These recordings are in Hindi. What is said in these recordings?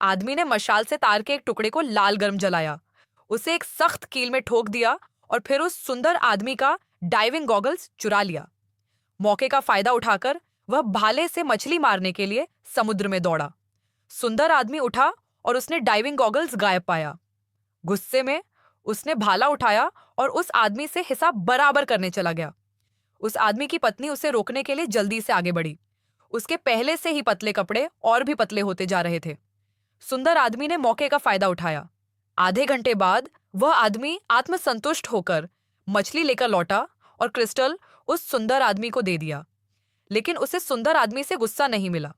आदमी ने मशाल से तार के एक टुकड़े को लाल गर्म जलाया, उसे एक सख्त कील में ठोक दिया और फिर उस सुंदर आदमी का डाइविंग गॉगल्स चुरा लिया। मौके का फायदा उठाकर वह भाले से मछली मारने के लिए समुद्र में दौड़ा। सुंदर आदमी उठा और उसने डाइविंग गॉगल्स गायब पाया। गुस्से में उसने भाला उठाया और उस आदमी से हिसाब बराबर करने चला गया। उस आदमी की पत्नी उसे रोकने के लिए जल्दी से आगे बढ़ी। उसके पहले से ही पतले कपड़े और भी पतले होते जा रहे थे। सुंदर आदमी ने मौके का फायदा उठाया। आधे घंटे बाद वह आदमी आत्मसंतुष्ट होकर मछली लेकर लौटा और क्रिस्टल उस सुंदर आदमी को दे दिया। लेकिन उसे सुंदर आदमी से गुस्सा नहीं मिला।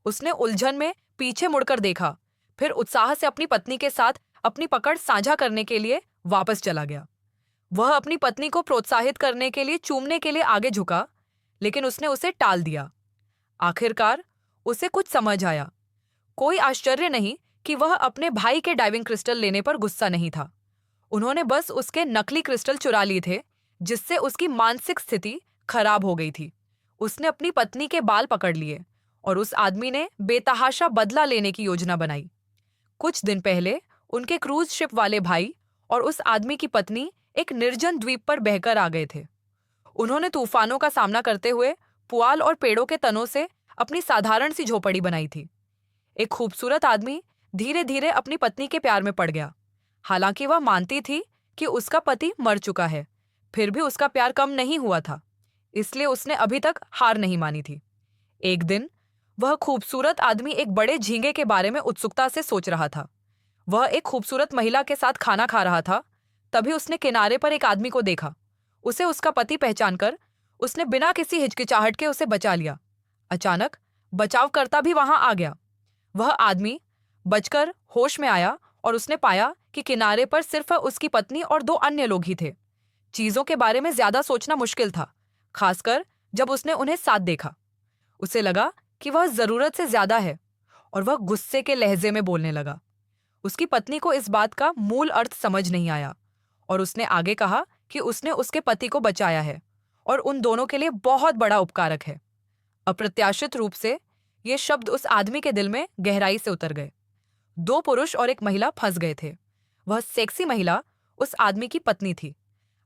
उसने उलझन में पीछे मुड़कर देखा, फिर उत्साह से अपनी पत्नी के साथ अपनी पकड़ साझा करने के लिए वापस चला गया। वह अपनी पत्नी को प्रोत्साहित करने के लिए चूमने के लिए आगे झुका, लेकिन उसने उसे टाल दिया। आखिरकार उसे कुछ समझ आया। कोई आश्चर्य नहीं कि वह अपने भाई के डाइविंग क्रिस्टल लेने पर गुस्सा नहीं था। उन्होंने बस उसके नकली क्रिस्टल चुरा लिए थे, जिससे उसकी मानसिक स्थिति खराब हो गई थी। उसने अपनी पत्नी के बाल पकड़ लिए और उस आदमी ने बेतहाशा बदला लेने की योजना बनाई। कुछ दिन पहले उनके क्रूज शिप वाले भाई और उस आदमी की पत्नी एक निर्जन द्वीप पर बहकर आ गए थे। उन्होंने तूफानों का सामना करते हुए पुआल और पेड़ों के तनों से अपनी साधारण सी झोपड़ी बनाई थी। एक खूबसूरत आदमी धीरे धीरे अपनी पत्नी के प्यार में पड़ गया। हालांकि वह मानती थी कि उसका पति मर चुका है, फिर भी उसका प्यार कम नहीं हुआ था, इसलिए उसने अभी तक हार नहीं मानी थी। एक दिन वह खूबसूरत आदमी एक बड़े झींगे के बारे में उत्सुकता से सोच रहा था। वह एक खूबसूरत महिला के साथ खाना खा रहा था। तभी उसने किनारे पर एक आदमी को देखा। उसे उसका पति पहचानकर उसने बिना किसी हिचकिचाहट के उसे बचा लिया। अचानक बचावकर्ता भी वहां आ गया। वह आदमी बचकर होश में आया और उसने पाया कि किनारे पर सिर्फ उसकी पत्नी और दो अन्य लोग ही थे। चीजों के बारे में ज्यादा सोचना मुश्किल था, खासकर जब उसने उन्हें साथ देखा। उसे लगा कि वह जरूरत से ज्यादा है और वह गुस्से के लहजे में बोलने लगा। उसकी पत्नी को इस बात का मूल अर्थ समझ नहीं आया और उसने आगे कहा कि उसने उसके पति को बचाया है और उन दोनों के लिए बहुत बड़ा उपकारक है। अप्रत्याशित रूप से ये शब्द उस आदमी के दिल में गहराई से उतर गए। दो पुरुष और एक महिला फंस गए थे। वह सेक्सी महिला उस आदमी की पत्नी थी।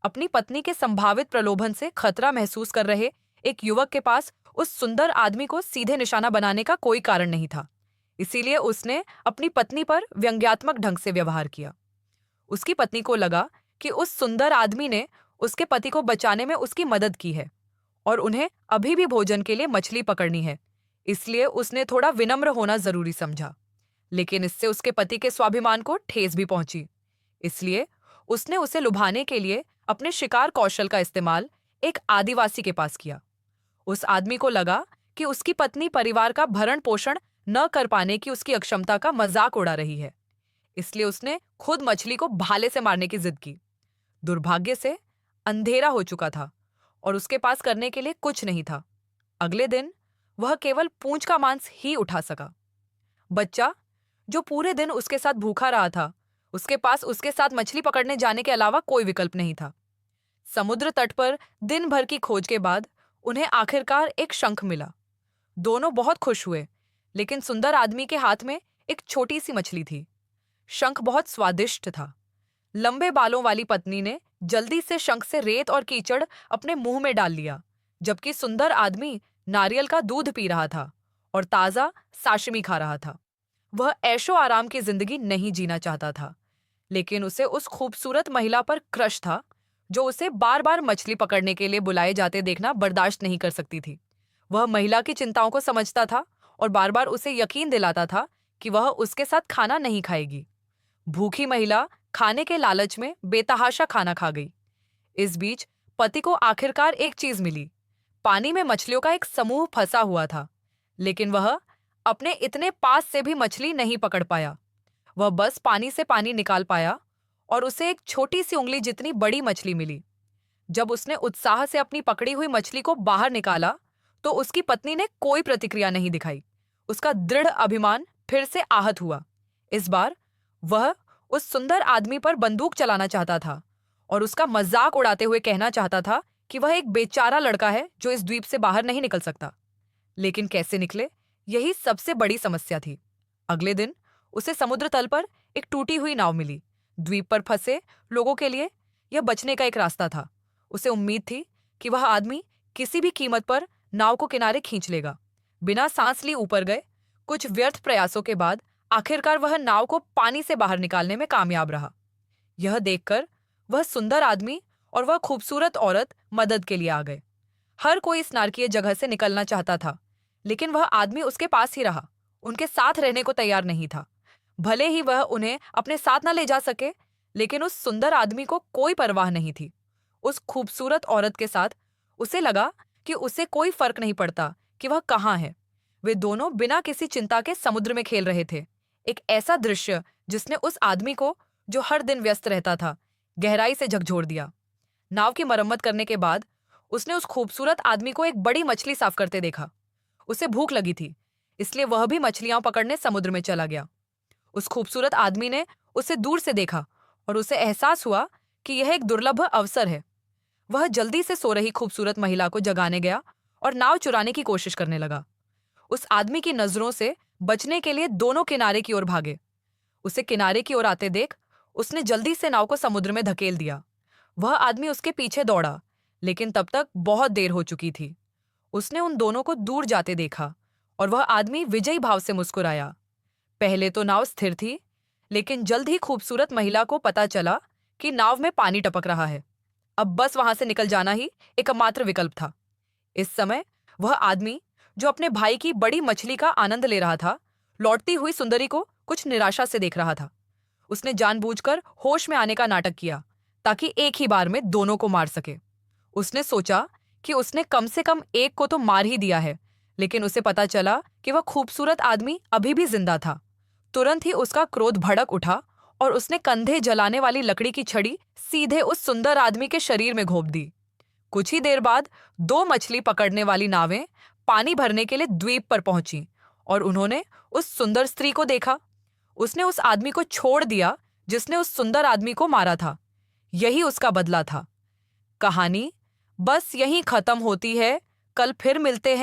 अपनी पत्नी के संभावित प्रलोभन से खतरा महसूस कर रहे एक युवक के पास उस सुंदर आदमी को सीधे निशाना बनाने का कोई कारण नहीं था, इसीलिए उसने अपनी पत्नी पर व्यंग्यात्मक ढंग से व्यवहार किया। उसकी पत्नी को लगा कि उस सुंदर आदमी ने उसके पति को बचाने में उसकी मदद की है और उन्हें अभी भी भोजन के लिए मछली पकड़नी है, इसलिए उसने थोड़ा विनम्र होना जरूरी समझा। लेकिन इससे उसके पति के स्वाभिमान को ठेस भी पहुंची, इसलिए उसने उसे लुभाने के लिए अपने शिकार कौशल का इस्तेमाल एक आदिवासी के पास किया। उस आदमी को लगा कि उसकी पत्नी परिवार का भरण पोषण न कर पाने की उसकी अक्षमता का मजाक उड़ा रही है, इसलिए उसने खुद मछली को भाले से मारने की जिद की। दुर्भाग्य से अंधेरा हो चुका था और उसके पास करने के लिए कुछ नहीं था। अगले दिन वह केवल पूंछ का मांस ही उठा सका। बच्चा, जो पूरे दिन उसके साथ भूखा रहा था, उसके पास उसके साथ मछली पकड़ने जाने के अलावा कोई विकल्प नहीं था। समुद्र तट पर दिन भर की खोज के बाद उन्हें आखिरकार एक शंख मिला। दोनों बहुत खुश हुए, लेकिन सुंदर आदमी के हाथ में एक छोटी सी मछली थी। शंख बहुत स्वादिष्ट था। लंबे बालों वाली पत्नी ने जल्दी से शंख से रेत और कीचड़ अपने मुंह में डाल लिया, जबकि सुंदर आदमी नारियल का दूध पी रहा था और ताजा साशिमी खा रहा था। वह ऐशो आराम की जिंदगी नहीं जीना चाहता था, लेकिन उसे उस खूबसूरत महिला पर क्रश था जो उसे बार बार मछली पकड़ने के लिए बुलाए जाते देखना बर्दाश्त नहीं कर सकती थी। वह महिला की चिंताओं को समझता था और बार बार उसे यकीन दिलाता था कि वह उसके साथ खाना नहीं खाएगी। भूखी महिला खाने के लालच में बेतहाशा खाना खा गई। इस बीच पति को आखिरकार एक चीज मिली। पानी में मछलियों का एक समूह फंसा हुआ था, लेकिन वह अपने इतने पास से भी मछली नहीं पकड़ पाया। वह बस पानी से पानी निकाल पाया और उसे एक छोटी सी उंगली जितनी बड़ी मछली मिली। जब उसने उत्साह से अपनी पकड़ी हुई मछली को बाहर निकाला तो उसकी पत्नी ने कोई प्रतिक्रिया नहीं दिखाई। उसका दृढ़ अभिमान फिर से आहत हुआ। इस बार वह उस सुंदर आदमी पर बंदूक चलाना चाहता था और उसका मजाक उड़ाते हुए कहना चाहता था कि वह एक बेचारा लड़का है जो इस द्वीप से बाहर नहीं निकल सकता। लेकिन कैसे निकले, यही सबसे बड़ी समस्या थी। अगले दिन उसे समुद्र तल पर एक टूटी हुई नाव मिली। द्वीप पर फंसे लोगों के लिए यह बचने का एक रास्ता था। उसे उम्मीद थी कि वह आदमी किसी भी कीमत पर नाव को किनारे खींच लेगा। बिना सांस ली ऊपर गए। कुछ व्यर्थ प्रयासों के बाद आखिरकार वह नाव को पानी से बाहर निकालने में कामयाब रहा। यह देखकर वह सुंदर आदमी और वह खूबसूरत औरत मदद के लिए आ गए। हर कोई इस नारकीय जगह से निकलना चाहता था, लेकिन वह आदमी उसके पास ही रहा, उनके साथ रहने को तैयार नहीं था। भले ही वह उन्हें अपने साथ न ले जा सके, लेकिन उस सुंदर आदमी को कोई परवाह नहीं थी। उस खूबसूरत औरत के साथ उसे लगा कि उसे कोई फर्क नहीं पड़ता कि वह कहाँ है। वे दोनों बिना किसी चिंता के समुद्र में खेल रहे थे। एक ऐसा दृश्य जिसने उस आदमी को, जो हर दिन व्यस्त रहता था, गहराई से झकझोर दिया। नाव की मरम्मत करने के बाद उसने उस खूबसूरत आदमी को एक बड़ी मछली साफ करते देखा। उसे भूख लगी थी, इसलिए वह भी मछलियां पकड़ने समुद्र में चला गया। उस खूबसूरत आदमी ने उसे दूर से देखा और उसे एहसास हुआ कि यह एक दुर्लभ अवसर है। वह जल्दी से सो रही खूबसूरत महिला को जगाने गया और नाव चुराने की कोशिश करने लगा। उस आदमी की नजरों से बचने के लिए दोनों किनारे की ओर भागे। उसे किनारे की ओर आते देख उसने जल्दी से नाव को समुद्र में धकेल दिया। वह आदमी उसके पीछे दौड़ा, लेकिन तब तक बहुत देर हो चुकी थी। उसने उन दोनों को दूर जाते देखा और वह आदमी विजयी भाव से मुस्कुराया। पहले तो नाव स्थिर थी, लेकिन जल्द ही खूबसूरत महिला को पता चला कि नाव में पानी टपक रहा है। अब बस वहां से निकल जाना ही एकमात्र विकल्प था। इस समय वह आदमी, जो अपने भाई की बड़ी मछली का आनंद ले रहा था, लौटती हुई सुंदरी को कुछ निराशा से देख रहा था। उसने जानबूझकर होश में आने का नाटक किया ताकि एक ही बार में दोनों को मार सके। उसने सोचा कि उसने कम से कम एक को तो मार ही दिया है, लेकिन उसे पता चला कि वह खूबसूरत आदमी अभी भी जिंदा था। तुरंत ही उसका क्रोध भड़क उठा और उसने कंधे जलाने वाली लकड़ी की छड़ी सीधे उस सुंदर आदमी के शरीर में घोंप दी। कुछ ही देर बाद दो मछली पकड़ने वाली नावें पानी भरने के लिए द्वीप पर पहुंची और उन्होंने उस सुंदर स्त्री को देखा। उसने उस आदमी को छोड़ दिया जिसने उस सुंदर आदमी को मारा था। यही उसका बदला था। कहानी बस यहीं खत्म होती है। कल फिर मिलते हैं।